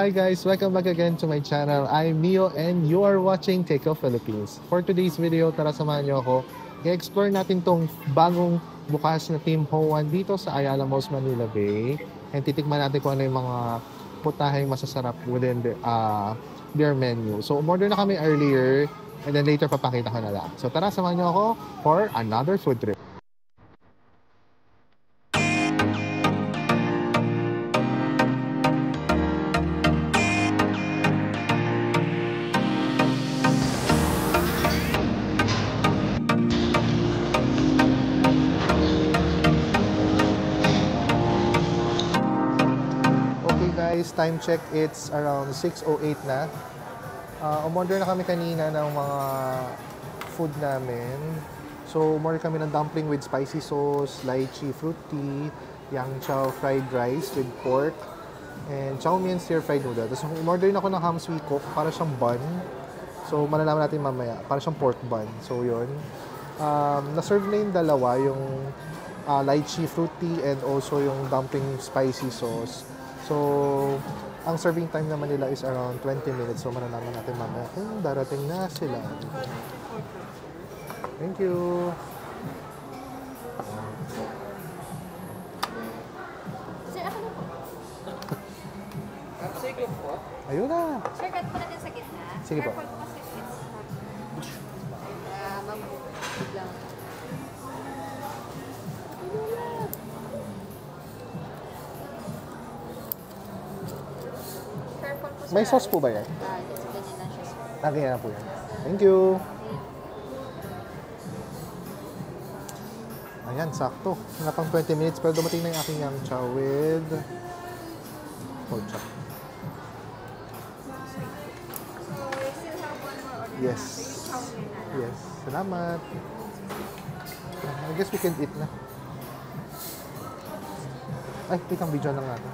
Hi guys, welcome back again to my channel. I'm Mio and you are watching Takeo Philippines. For today's video, tara samahan niyo ako. I-explore natin tong bagong bukas na Tim Ho Wan dito sa Ayala Malls, Manila Bay. And titikman natin kung ano yung mga putaheng masasarap within their menu. So umorder na kami earlier and then later papakita ko na lang. So tara samahan niyo ako for another food trip. Guys, time check, it's around 6:08 na. Umorder na kami kanina ng mga food namin. So, umorder kami ng dumpling with spicy sauce, lychee fruit tea, yang chow fried rice with pork, and chow mein stir fried noodle. Tapos, umorder na ako ng ham sweet cook para siyang bun. So, malalaman natin mamaya. Para siyang pork bun. So, yun. Na-serve na yung dalawa, yung lychee fruit tea and also yung dumpling spicy sauce. So, ang serving time naman nila is around 20 minutes. So, malalaman natin mamaya kung darating na sila. Thank you. Sir, ako na po. Sige po. Ayun na. Sir, cut po natin sa gitna. Sige po. Careful po kasi it's biglang. May sauce po ba yan? Yes, ganyan lang siya, sir. Ganyan na po yan. Thank you. Ayan, sakto. Wala pang 20 minutes pero dumating na yung aking yang chow with pork chop. So, we still have one more order. Yes. So, yung chow mein na lang. Yes. Salamat. I guess we can eat na. Ay, wait ang video lang natin.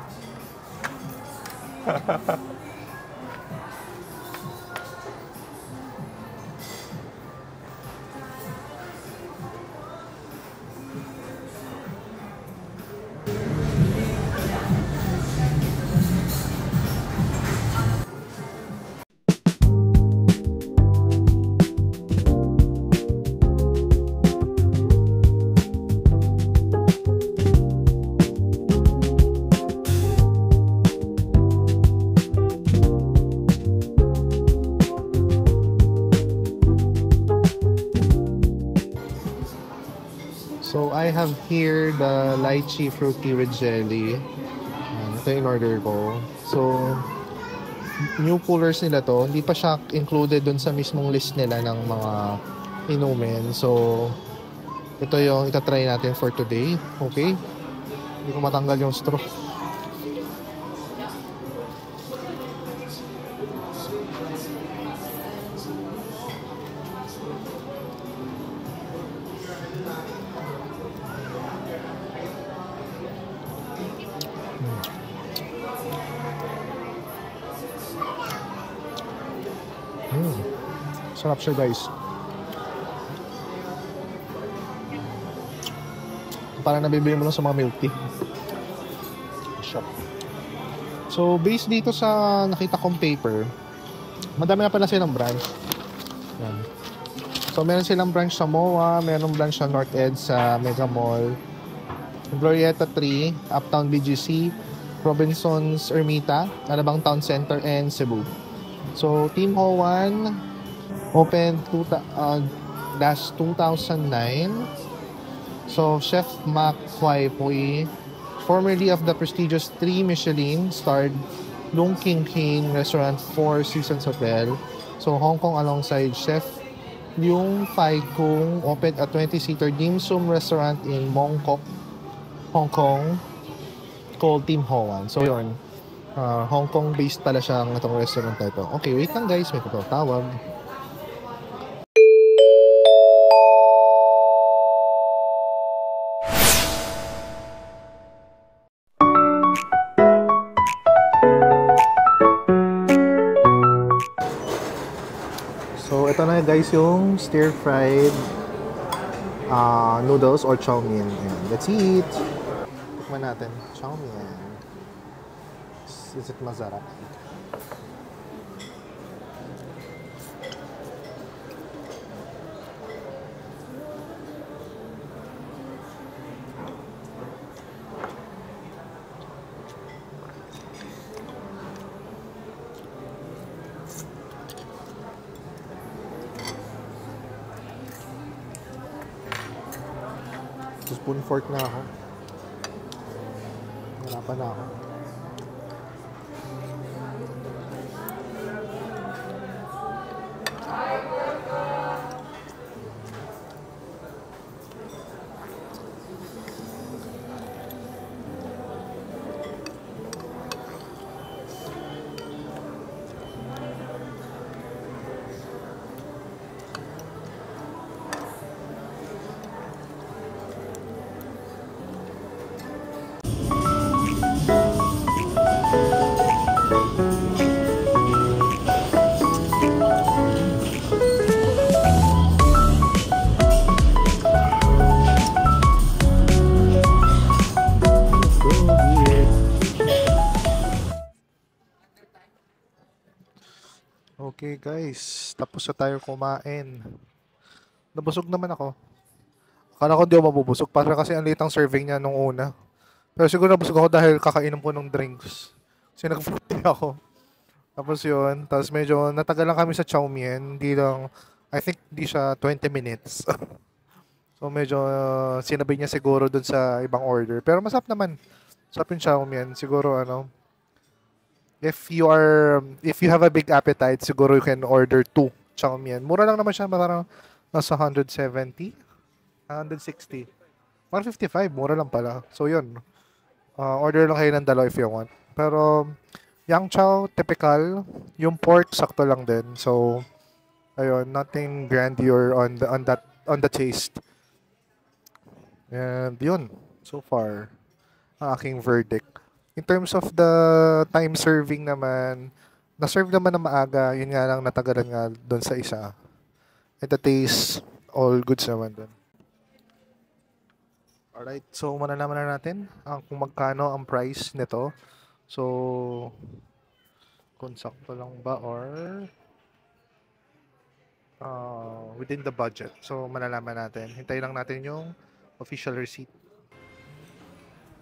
So, I have here the lychee fruit tea with jelly. Ito yung order ko. So, new coolers nila to. Hindi pa siya included dun sa mismong list nila ng mga inumin. So, ito yung itatry natin for today. Okay? Hindi ko matanggal yung straw. Sarap siya guys. Parang nabibili mo lang sa mga milk tea. Shop. So based dito sa nakita kong paper, madami na pala silang branch. Yan. So meron silang branch sa MOA, meron branch sa North Edge sa Mega Mall, Glorieta 3, Uptown BGC, Robinsons Ermita, Alabang Town Center, and Cebu. So Tim Ho Wan opened 2009. So Chef Mac Huay Pui, formerly of the prestigious 3 Michelin starred Lung King King Restaurant, 4 Seasons Hotel. So Hong Kong alongside Chef Leung Fai Kung opened a 20-seater dim sum restaurant in Mong Kok, Hong Kong called Tim Ho Wan. So yun, Hong Kong based pala siyang itong restaurant na ito. Okay, wait lang guys, may tawag. So, ito na guys yung stir-fried noodles or chow mein. Ayan. Let's eat! Tikman natin. Chow mein. Is it masarap? Spoon fork na ako. Wala pa na ako. Okay guys, tapos na tayo kumain. Nabusog naman ako. Akala ko hindi ako mabubusog para kasi ang late ang serving niya nung una. Pero siguro nabusog ako dahil kakainom ko ng drinks. Kasi nag-fruit tea ako. Tapos yun, tapos medyo natagal lang kami sa Chow Mein. Hindi lang, I think di siya 20 minutes. So medyo sinabi niya siguro dun sa ibang order. Pero masarap naman. Masarap yung Chow Mein. Siguro ano, if you have a big appetite, siguro you can order 2 Chow Mein. Mura lang naman siya, parang nasa 170, 160, 155, mura lang pala. So yun, order lang kayo ng dalawa if you want. Pero Yang Chow, typical. Yung pork, sakto lang din. So, ayun, nothing grandeur on the taste. And yun, so far, ang aking verdict. In terms of the time serving naman, na-serve naman na maaga, yun nga lang natagalan nga doon sa isa. And the taste, all goods naman doon. Alright, so malalaman na natin kung magkano ang price nito. So, kung sakto lang ba or within the budget. So, malalaman natin. Hintayin lang natin yung official receipt.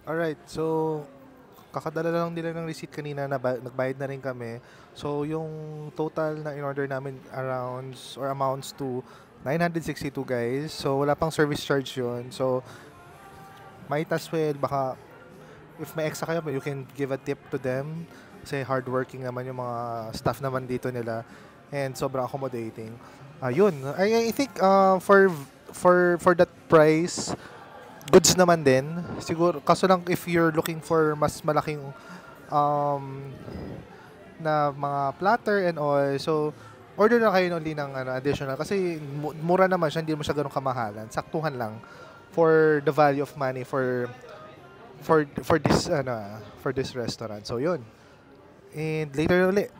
Alright, so kakadala lang nila ng receipt kanina na nagbayad na rin kami. So, yung total na in-order namin amounts to 962 guys. So, wala pang service charge yun. So, might as well, baka if may extra kayo, you can give a tip to them. Kasi hardworking naman yung mga staff naman dito nila. And sobrang accommodating. Yun. I think for that price, goods naman din. Siguro, kaso lang if you're looking for mas malaking na mga platter and all, so order na kayo only ng additional. Kasi mura naman siya, hindi mo siya ganun kamahalan. Saktuhan lang for the value of money for this restaurant. So yun. And later ulit.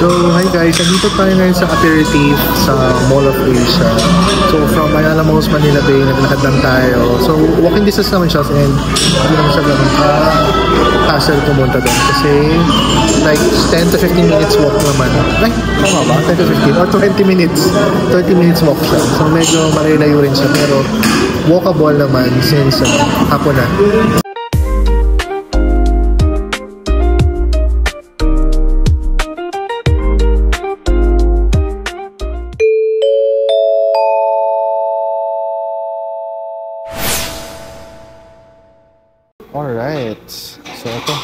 So, hi guys, nandito tayo ngayon sa aperitif sa Mall of Asia. So, from Ayala Malls, Manila Bay, naglakad lang tayo. So, walking distance naman siya and hindi naman siya ganun hassle pumunta doon. Kasi, like, 10 to 15 minutes walk naman. Ay, tama ba? 10 to 15 or 20 minutes. 30 minutes walk siya. So medyo malayo rin siya pero walkable naman since hapon na. Alright. So ito,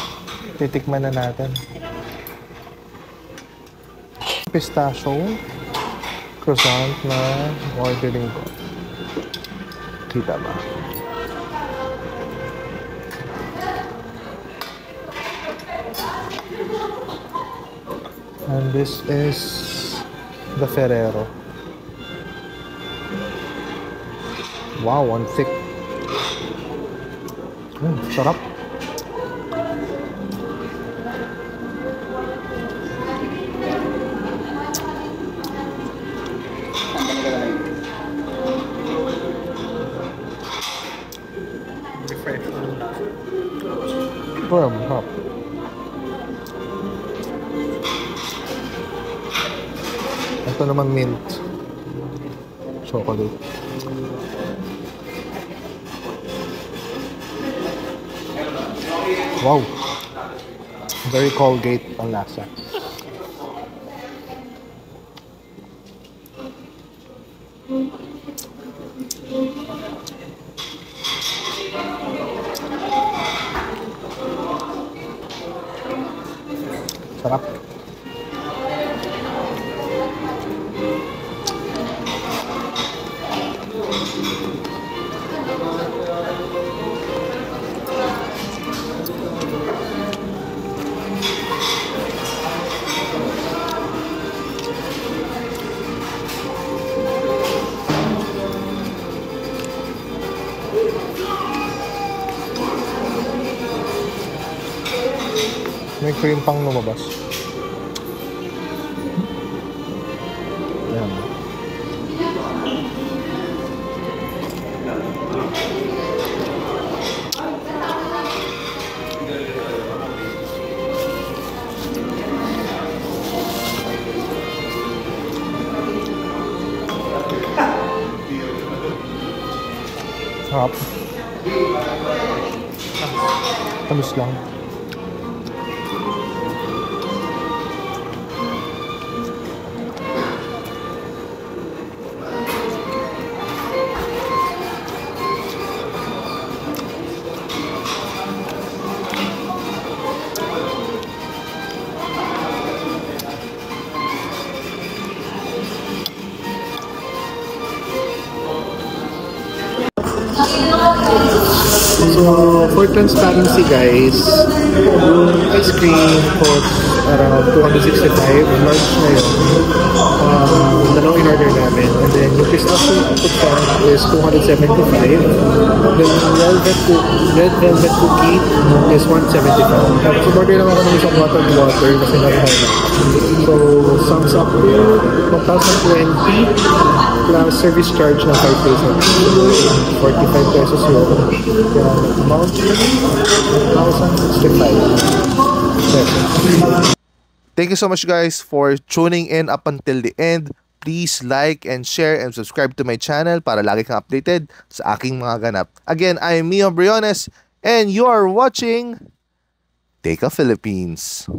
titikman na natin. Pistachio croissant na ordering ko. Kita ba? And this is the Ferrero. Wow, ang thick. Sarap. Sarap. Ito naman mint chocolate. Wow. Very Colgate ang lasa. Sarap. May cream pang lumabas. Ayan. Sarap. Tamis lang. So, for transparency guys, yung ice cream costs around 265, large na yun. Dalawang in-order namin. And then, yung pistachio croissant is 275. Then, red velvet cookie is 175. Tapos, order lang ako ng isang bottled water kasi nag-high na. So, sums up with 1,020 plus service charge na 5 pesos. 45 pesos yun. Amount 1,065 pesos. Thank you so much guys for tuning in up until the end. Please like and share and subscribe to my channel para lagi kang updated sa aking mga ganap. Again, I am Mio Briones and you are watching Teka Philippines.